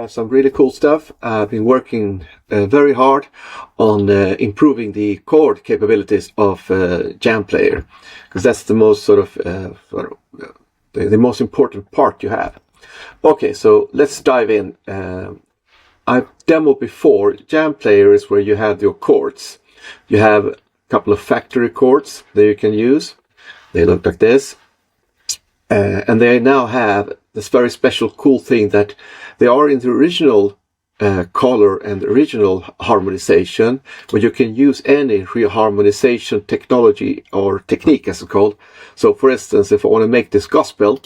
Some really cool stuff. I've been working very hard on improving the chord capabilities of Jam Player, because that's the most the most important part you have. Okay, so let's dive in. I've demoed before. Jam Player is where you have your chords. You have a couple of factory chords that you can use. They look like this. And they now have this very special cool thing that they are in the original color and original harmonization, where you can use any reharmonization technology or technique, as it's called. So for instance, if I want to make this gospel,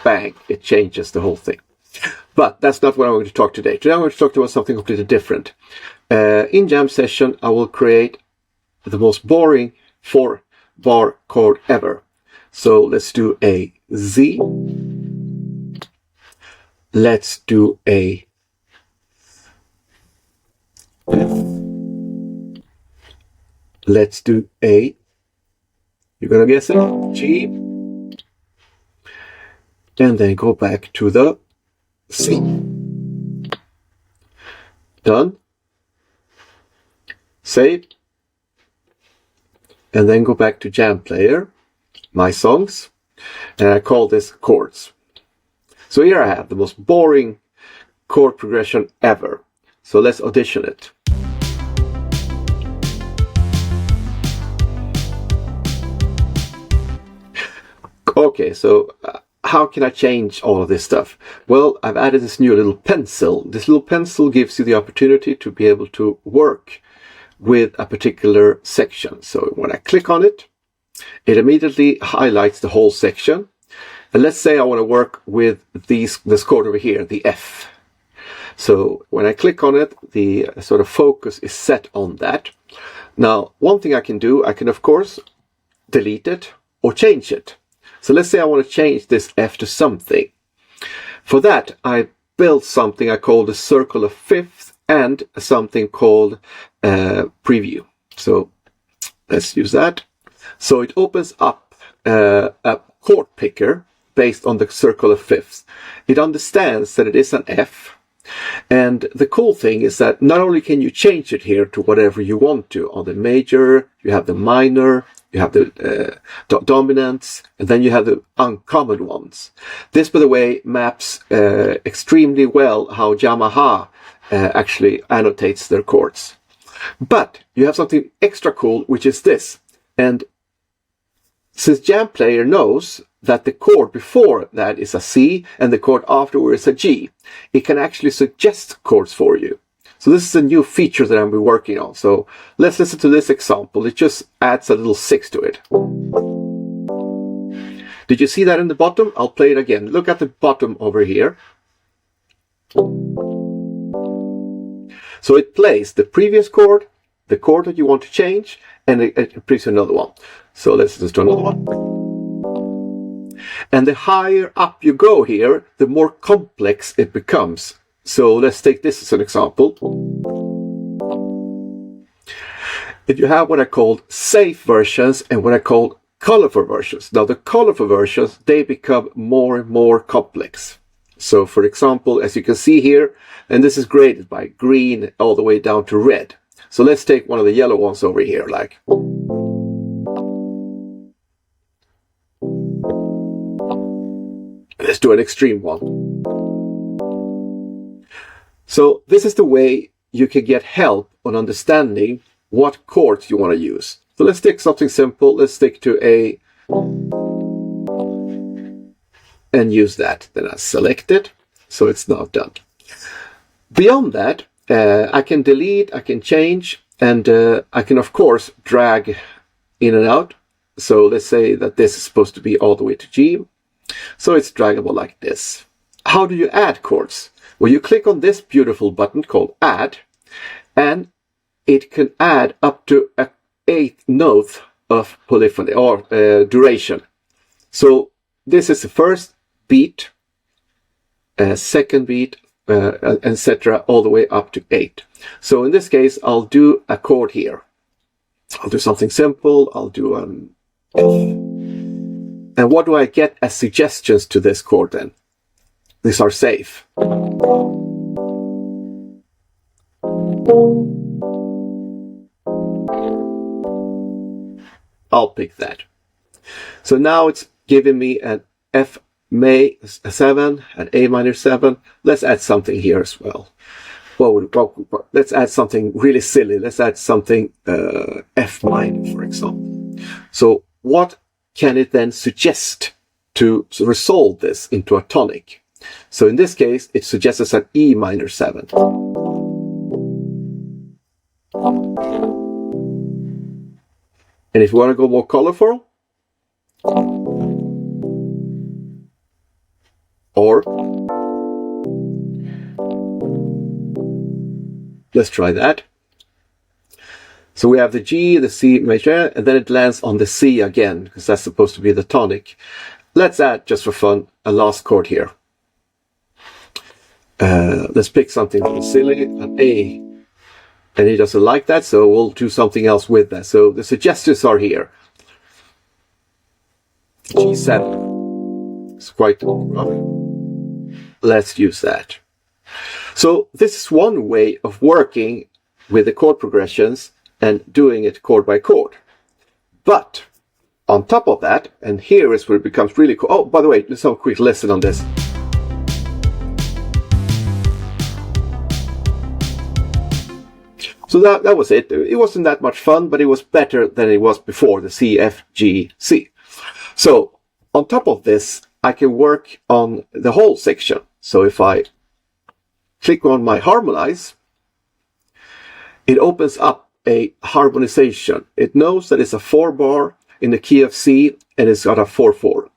bang, it changes the whole thing. But that's not what I'm going to talk today. Today I'm going to talk about something completely different. In Jam Session, I will create the most boring 4-bar chord ever. So let's do a Z. Let's do a F. Let's do a, you're gonna guess it, G. And then go back to the C. Done. Save. And then go back to Jam Player, My Songs, and I call this chords. So here I have the most boring chord progression ever. So let's audition it. Okay, so how can I change all of this stuff? Well, I've added this new little pencil. This little pencil gives you the opportunity to be able to work with a particular section. So when I click on it, it immediately highlights the whole section. And let's say I want to work with this chord over here, the F. So when I click on it, the sort of focus is set on that. Now, one thing I can do, I can of course delete it or change it. So let's say I want to change this F to something. For that, I built something I call the circle of fifths and something called preview. So let's use that. So it opens up a chord picker based on the circle of fifths. It understands that it is an F. And the cool thing is that not only can you change it here to whatever you want to. On the major, you have the minor, you have the dominants, and then you have the uncommon ones. This, by the way, maps extremely well how Yamaha actually annotates their chords. But you have something extra cool, which is this. And since Jam Player knows that the chord before that is a C and the chord afterward is a G, it can actually suggest chords for you. So this is a new feature that I've been working on. So let's listen to this example. It just adds a little 6 to it. Did you see that in the bottom? I'll play it again. Look at the bottom over here. So it plays the previous chord, the chord that you want to change, and it plays another one. So let's just do another one. And the higher up you go here, the more complex it becomes. So let's take this as an example. If you have what I call safe versions and what I call colorful versions. Now the colorful versions, they become more and more complex. So for example, as you can see here, and this is graded by green all the way down to red. So let's take one of the yellow ones over here, like. Let's do an extreme one. So this is the way you can get help on understanding what chords you want to use. So let's take something simple. Let's stick to A and use that. Then I select it. So it's now done. Beyond that, I can delete, I can change, and I can of course drag in and out. So let's say that this is supposed to be all the way to G. So it's draggable like this. How do you add chords? Well, you click on this beautiful button called Add, and it can add up to an 8th note of polyphony or duration. So this is the first beat, second beat, etc., all the way up to 8. So in this case, I'll do a chord here. I'll do something simple. I'll do an F. And what do I get as suggestions to this chord then? These are safe. I'll pick that. So now it's giving me an F May 7, an A minor 7. Let's add something here as well. Let's add something really silly. Let's add something F minor, for example. So what can it then suggest to resolve this into a tonic? So in this case, it suggests us an E minor 7. And if you want to go more colorful, or let's try that. So we have the G, the C major, and then it lands on the C again, because that's supposed to be the tonic. Let's add, just for fun, a last chord here. Let's pick something silly, an A. And he doesn't like that, so we'll do something else with that. So the suggestions are here. G7. It's quite rough. Let's use that. So this is one way of working with the chord progressions and doing it chord by chord. But on top of that, and here is where it becomes really cool. Oh, by the way, let's have a quick lesson on this. So that was it. It wasn't that much fun, but it was better than it was before, the C, F, G, C. So on top of this, I can work on the whole section. So if I click on my harmonize, it opens up a harmonization. It knows that it's a 4-bar in the key of C, and it's got a 4/4.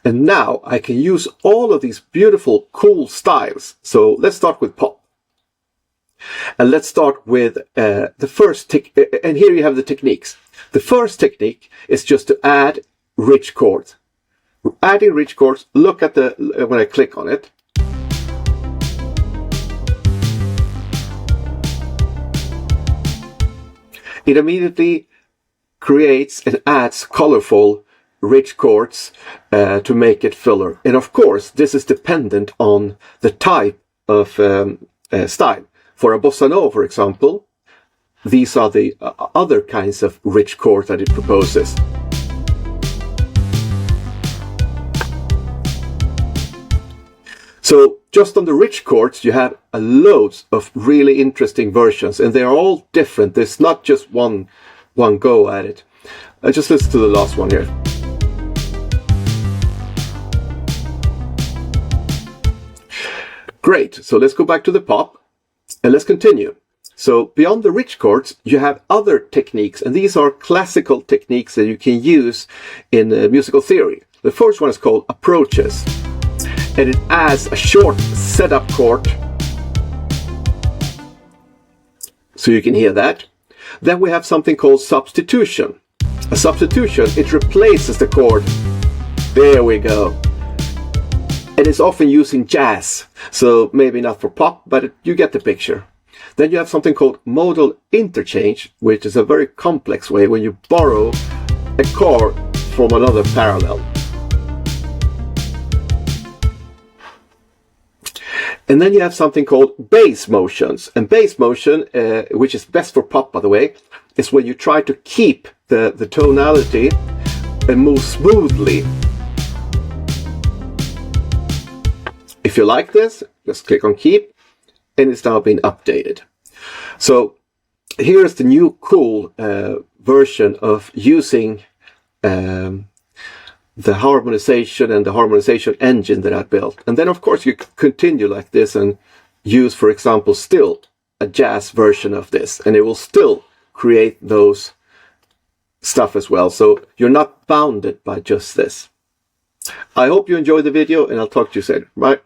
And now I can use all of these beautiful, cool styles. So let's start with pop. And let's start with the first and here you have the techniques. The first technique is just to add rich chords. Adding rich chords, look at the, when I click on it. It immediately creates and adds colorful, rich chords to make it fuller. And of course, this is dependent on the type of style. For a bossa nova, for example, these are the other kinds of rich chords that it proposes. So just on the rich chords, you have loads of really interesting versions, and they are all different. There's not just one go at it. Just listen to the last one here. Great, so let's go back to the pop. And let's continue. So beyond the rich chords, you have other techniques, and these are classical techniques that you can use in musical theory. The first one is called approaches, and it adds a short setup chord, so you can hear that. Then we have something called substitution. A substitution, it replaces the chord. There we go. And it's often used in jazz, so maybe not for pop, but you get the picture. Then you have something called modal interchange, which is a very complex way when you borrow a chord from another parallel. And then you have something called bass motions. And bass motion, which is best for pop, by the way, is when you try to keep the tonality and move smoothly. If you like this, just click on keep, and it's now been updated. So here's the new cool version of using the harmonization and the harmonization engine that I built. And then of course you continue like this and use, for example, still a jazz version of this, and it will still create those stuff as well. So you're not bounded by just this. I hope you enjoyed the video, and I'll talk to you soon. Bye.